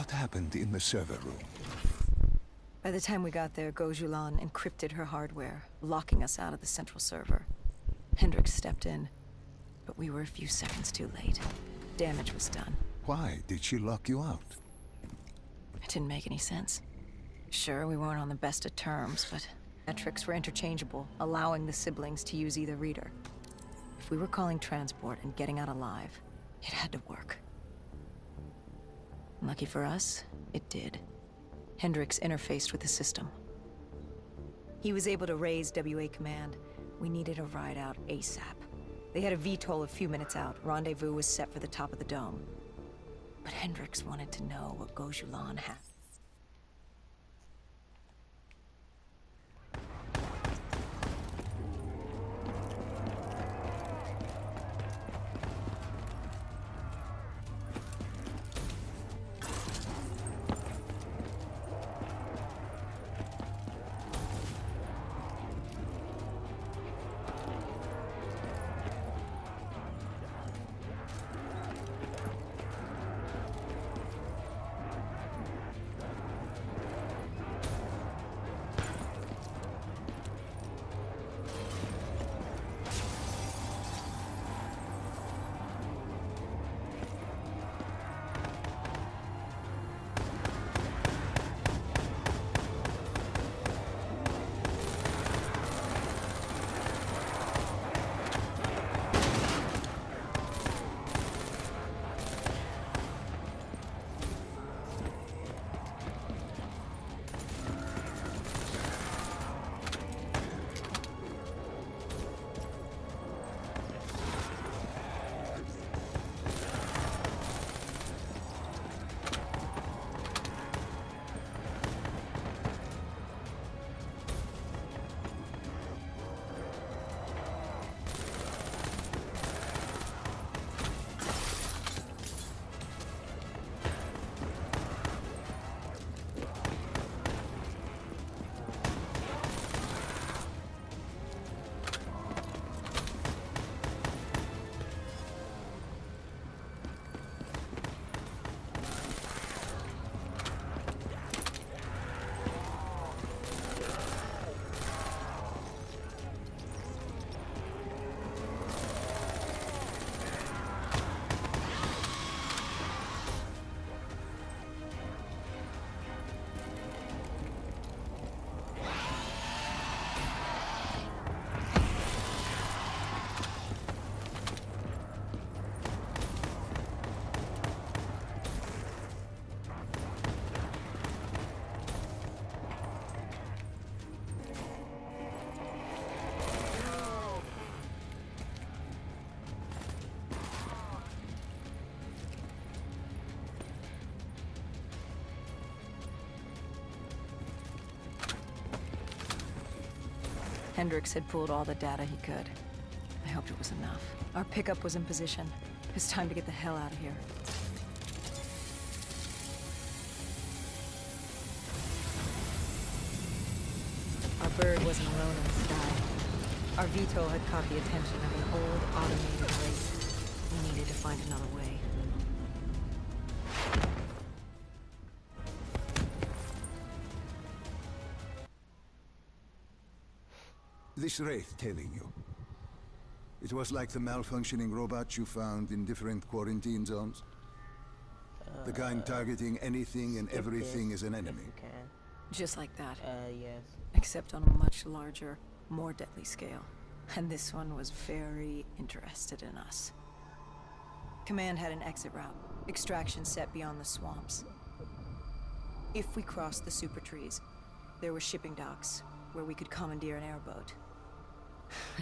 What happened in the server room? By the time we got there, Gojulan encrypted her hardware, locking us out of the central server. Hendricks stepped in, but we were a few seconds too late. Damage was done. Why did she lock you out? It didn't make any sense. Sure, we weren't on the best of terms, but metrics were interchangeable, allowing the siblings to use either reader. If we were calling transport and getting out alive, it had to work. Lucky for us, it did. Hendricks interfaced with the system. He was able to raise WA command. We needed a ride out ASAP. They had a VTOL a few minutes out. Rendezvous was set for the top of the dome. But Hendricks wanted to know what Gojulan had. Hendricks had pulled all the data he could. I hoped it was enough. Our pickup was in position. It's time to get the hell out of here. Our bird wasn't alone in the sky. Our VTOL had caught the attention of an old automated race. We needed to find another way. This Wraith telling you. It was like the malfunctioning robots you found in different quarantine zones. The kind targeting anything and everything as an enemy. Just like that. Yes. Except on a much larger, more deadly scale. And this one was very interested in us. Command had an exit route. Extraction set beyond the swamps. If we crossed the super trees, there were shipping docks where we could commandeer an airboat.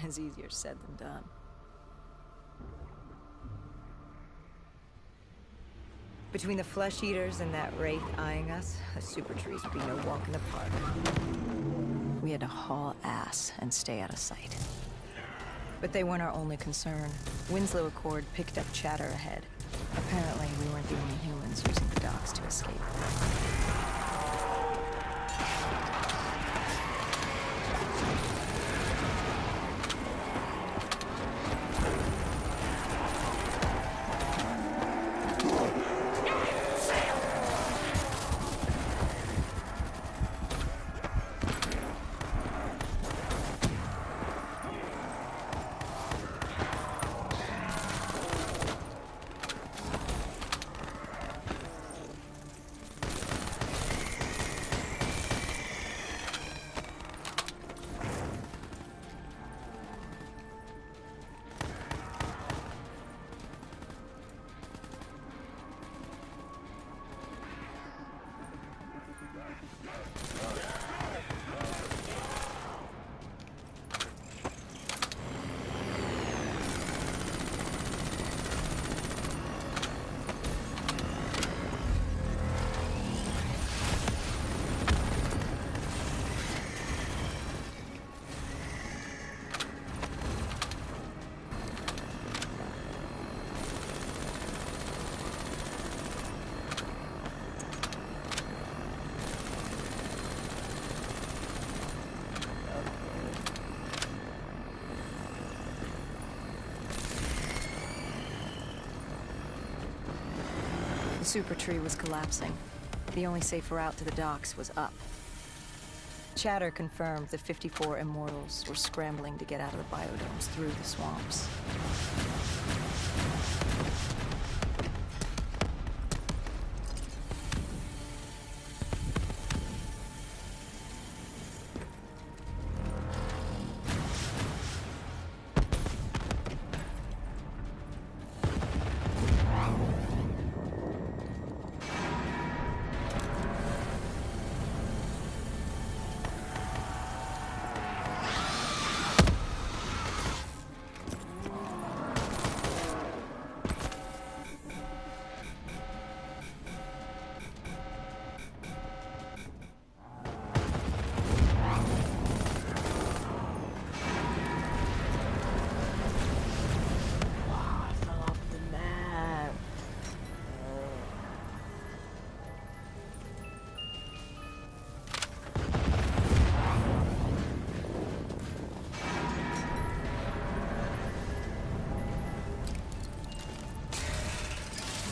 It's easier said than done. Between the flesh eaters and that wraith eyeing us, the super trees would be no walk in the park. We had to haul ass and stay out of sight. But they weren't our only concern. Winslow Accord picked up chatter ahead. Apparently, we weren't the only humans using the docks to escape. Super Tree was collapsing. The only safe route to the docks was up. Chatter confirmed the 54 Immortals were scrambling to get out of the biodomes through the swamps.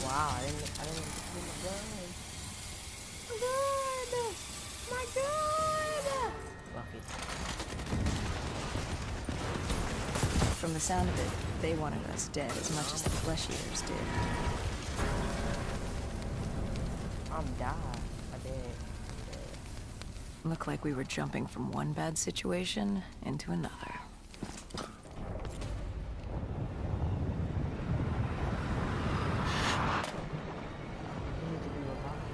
Wow, I didn't see my gun. My gun! Fuck it. From the sound of it, they wanted us dead as much as the flesh eaters did. I'm died. I did. Looked like we were jumping from one bad situation into another. You need to be revived.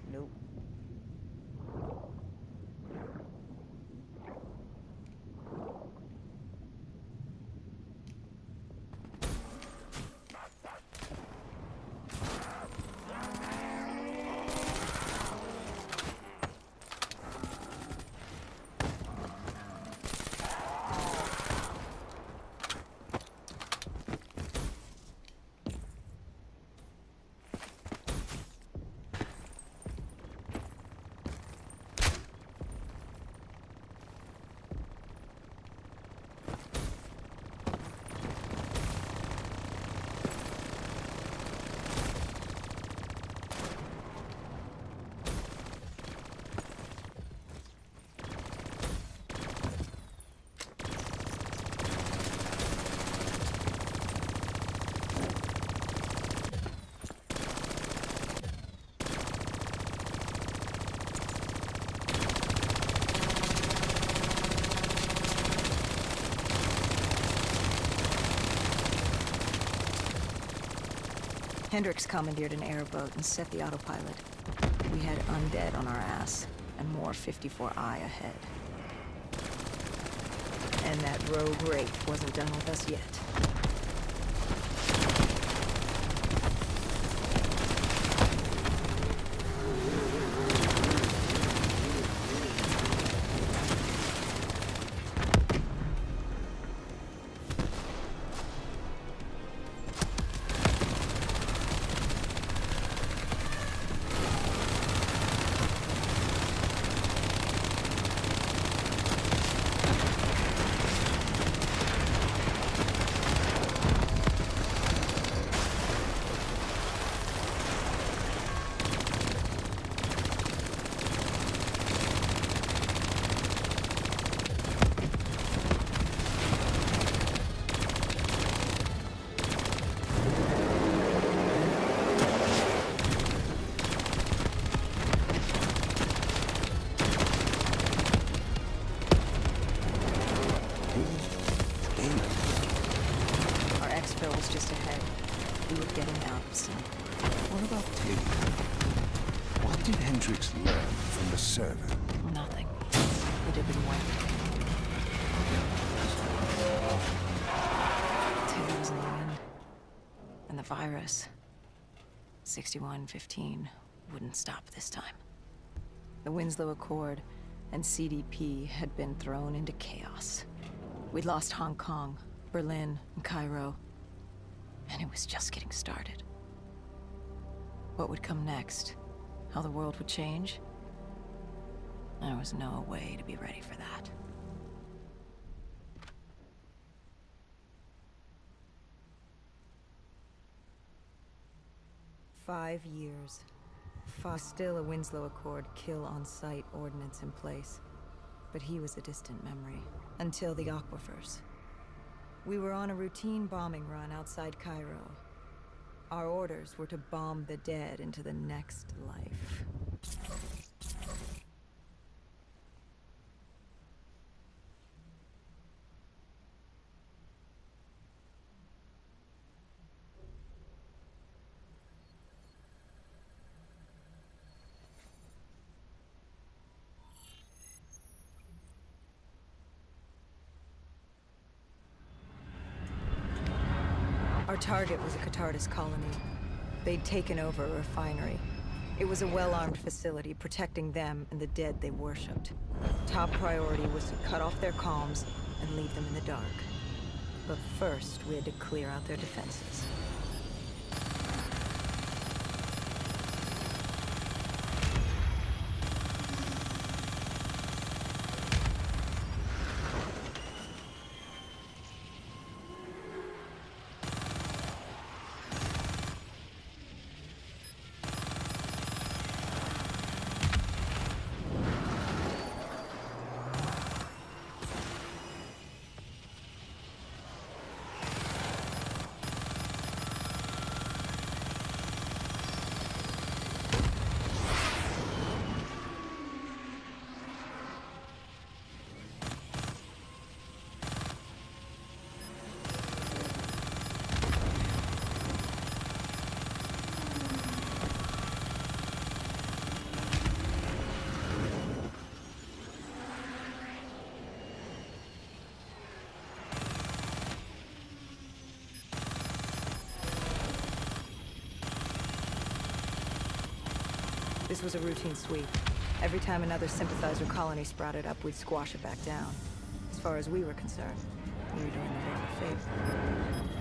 Nope. Hendricks commandeered an airboat and set the autopilot. We had undead on our ass, and more 54I ahead. And that rogue wraith wasn't done with us yet. Our exfil was just ahead. We were getting out of sync. What about Taylor? What did Hendricks learn from the server? Nothing. It had been wiped. Taylor was in the wind. And the virus, 6115, wouldn't stop this time. The Winslow Accord and CDP had been thrown into chaos. We'd lost Hong Kong, Berlin, and Cairo, and it was just getting started. What would come next? how the world would change. There was no way to be ready for that. "5 years. Still a Winslow Accord kill-on-sight ordinance in place. But he was a distant memory. Until the aquifers. We were on a routine bombing run outside Cairo. Our orders were to bomb the dead into the next life. Our target was a Catardus colony. They'd taken over a refinery. It was a well-armed facility protecting them and the dead they worshipped. Top priority was to cut off their comms and leave them in the dark. But first, we had to clear out their defenses. This was a routine sweep. Every time another sympathizer colony sprouted up, we'd squash it back down. As far as we were concerned, we were doing the world a favor.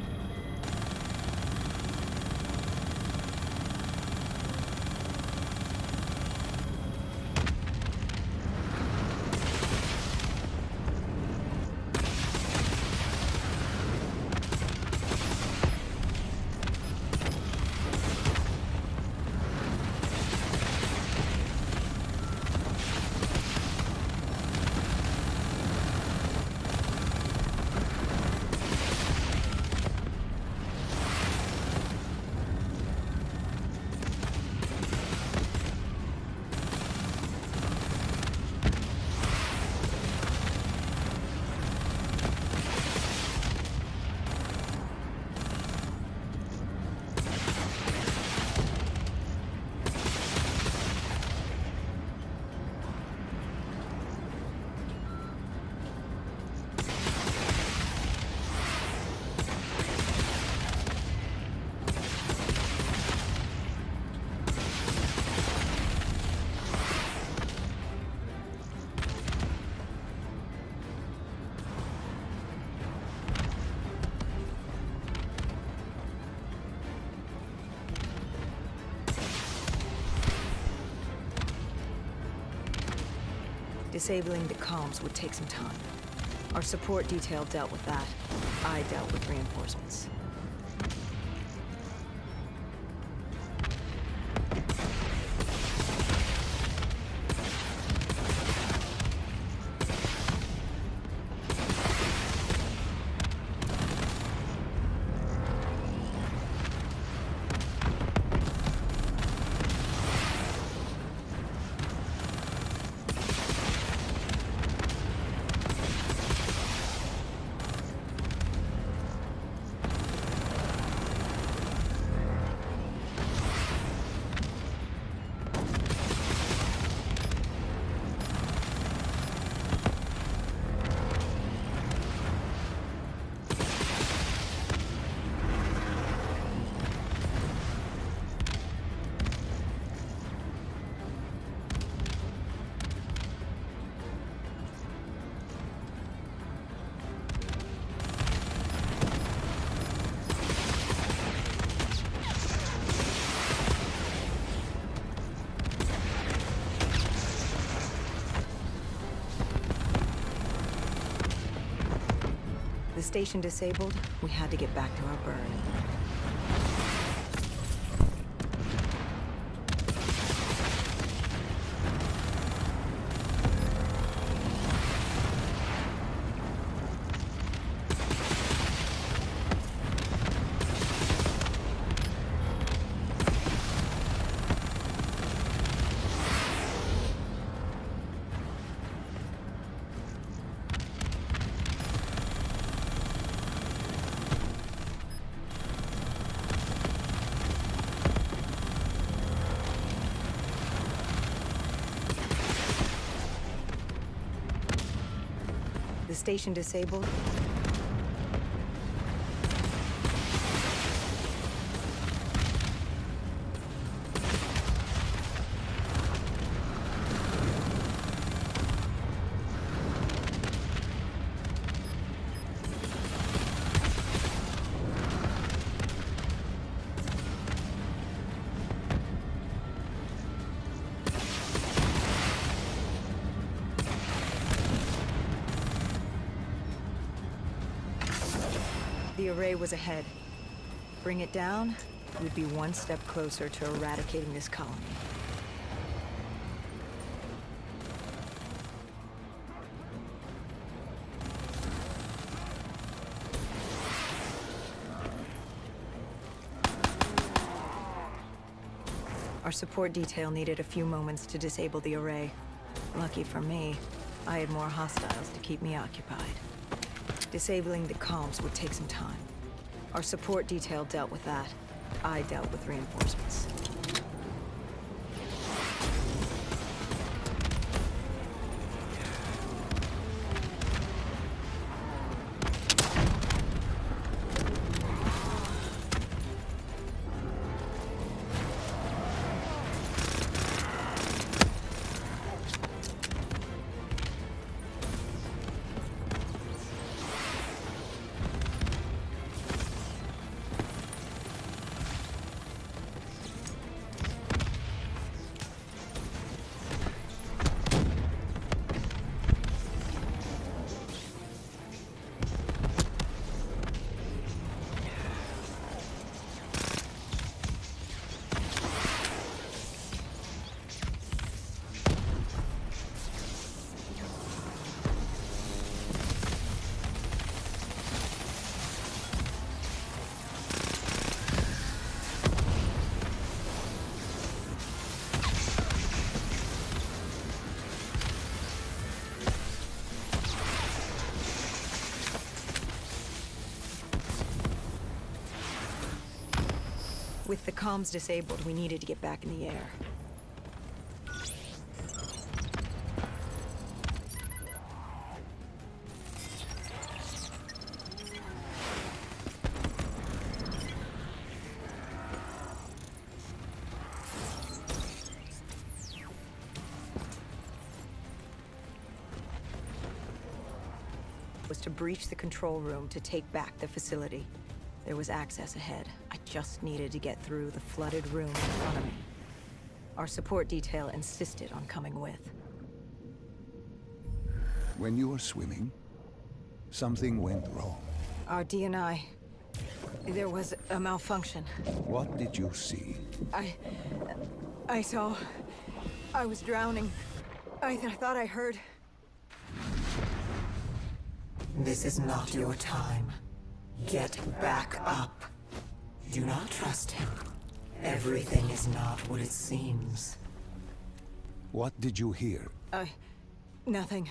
Disabling the comms would take some time. Our support detail dealt with that. I dealt with reinforcements. The station disabled, we had to get back to our burn. The station disabled. The array was ahead. Bring it down, we'd be one step closer to eradicating this colony. Our support detail needed a few moments to disable the array. Lucky for me, I had more hostiles to keep me occupied. Disabling the comms would take some time. Our support detail dealt with that. I dealt with reinforcements. With the comms disabled, we needed to get back in the air. Was to breach the control room to take back the facility. There was access ahead. I just needed to get through the flooded room in front of me. Our support detail insisted on coming with. When you were swimming, something went wrong. Our DNI. There was a malfunction. What did you see? I saw... I was drowning. I thought I heard... This is not your time. Get back up. Do not trust him. Everything is not what it seems. What did you hear? Nothing.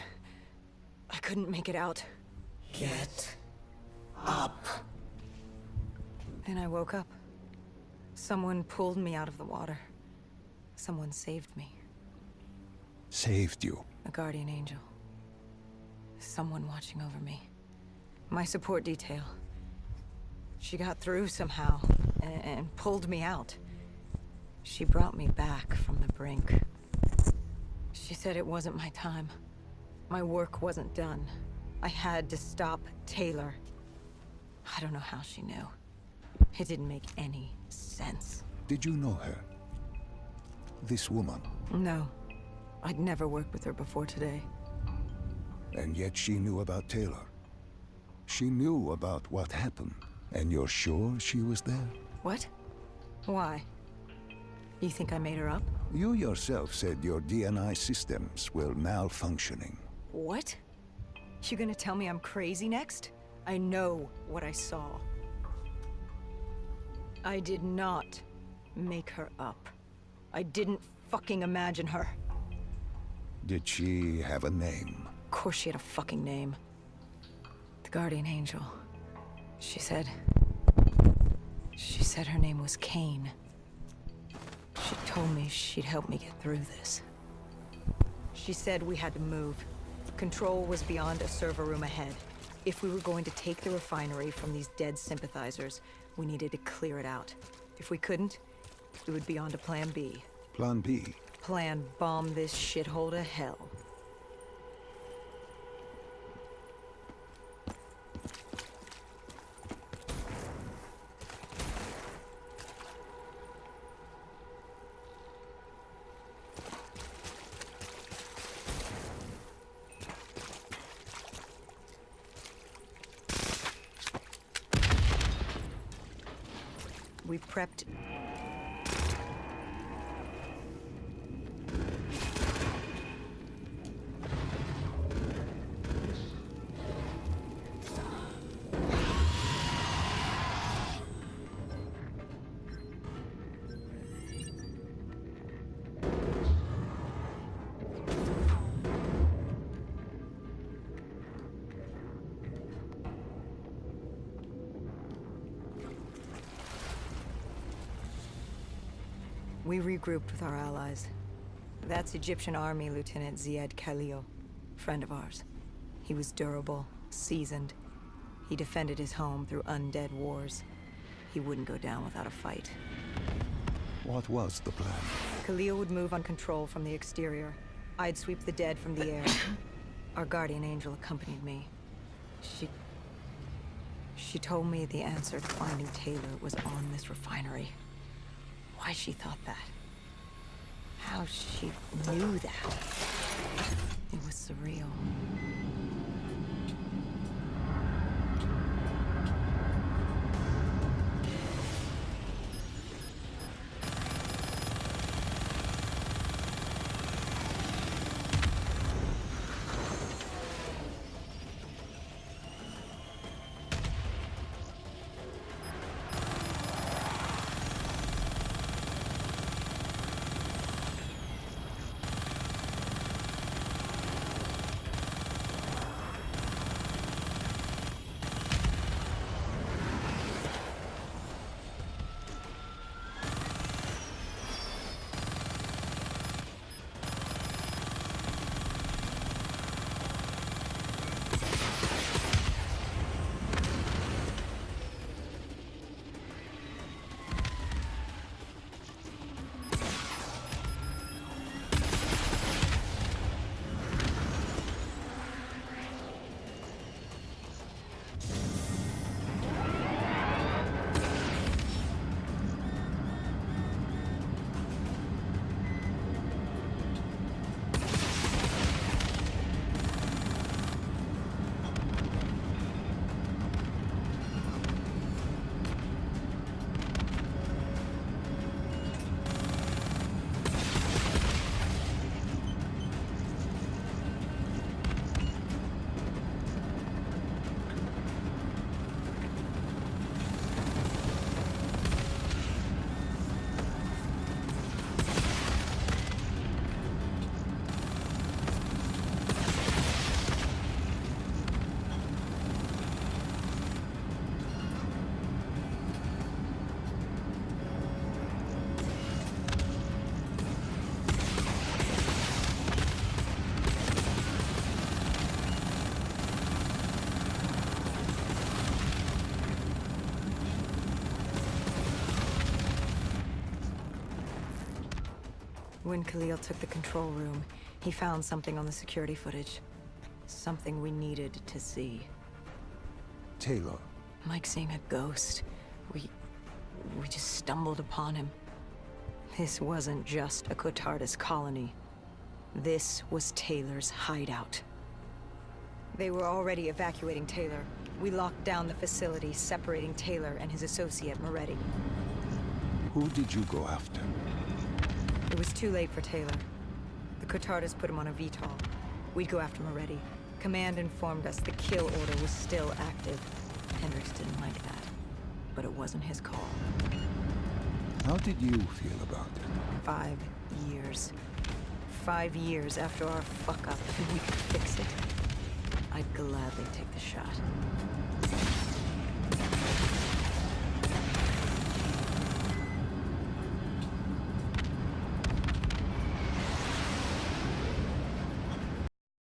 I couldn't make it out. Get up. Then I woke up. Someone pulled me out of the water. Someone saved me. Saved you. A guardian angel. Someone watching over me. My support detail. She got through somehow, and pulled me out. She brought me back from the brink. She said it wasn't my time. My work wasn't done. I had to stop Taylor. I don't know how she knew. It didn't make any sense. Did you know her? This woman? No. I'd never worked with her before today. And yet she knew about Taylor. She knew about what happened, and you're sure she was there? What? Why? You think I made her up? You yourself said your DNI systems were malfunctioning. What? You gonna tell me I'm crazy next? I know what I saw. I did not make her up. I didn't fucking imagine her. Did she have a name? Of course she had a fucking name. The Guardian Angel. She said her name was Kane. She told me she'd help me get through this. She said we had to move. Control was beyond a server room ahead. If we were going to take the refinery from these dead sympathizers, we needed to clear it out. If we couldn't, we would be on to Plan B. Plan B? Plan bomb this shithole to hell. We prepped. We regrouped with our allies. That's Egyptian Army Lieutenant Ziad Khalil, friend of ours. He was durable, seasoned. He defended his home through undead wars. He wouldn't go down without a fight. What was the plan? Khalil would move on Control from the exterior. I'd sweep the dead from the air. Our Guardian Angel accompanied me. She told me the answer to finding Taylor was on this refinery. Why she thought that. How she knew that. It was surreal. When Khalil took the control room, he found something on the security footage. Something we needed to see. Taylor. Like seeing a ghost. We just stumbled upon him. This wasn't just a Cotardus colony. This was Taylor's hideout. They were already evacuating Taylor, We locked down the facility, separating Taylor and his associate, Moretti. Who did you go after? It was too late for Taylor. The Cotardas put him on a VTOL. We'd go after Moretti. Command informed us the kill order was still active. Hendricks didn't like that, but it wasn't his call. How did you feel about it? 5 years. 5 years after our fuck-up, and we could fix it. I'd gladly take the shot.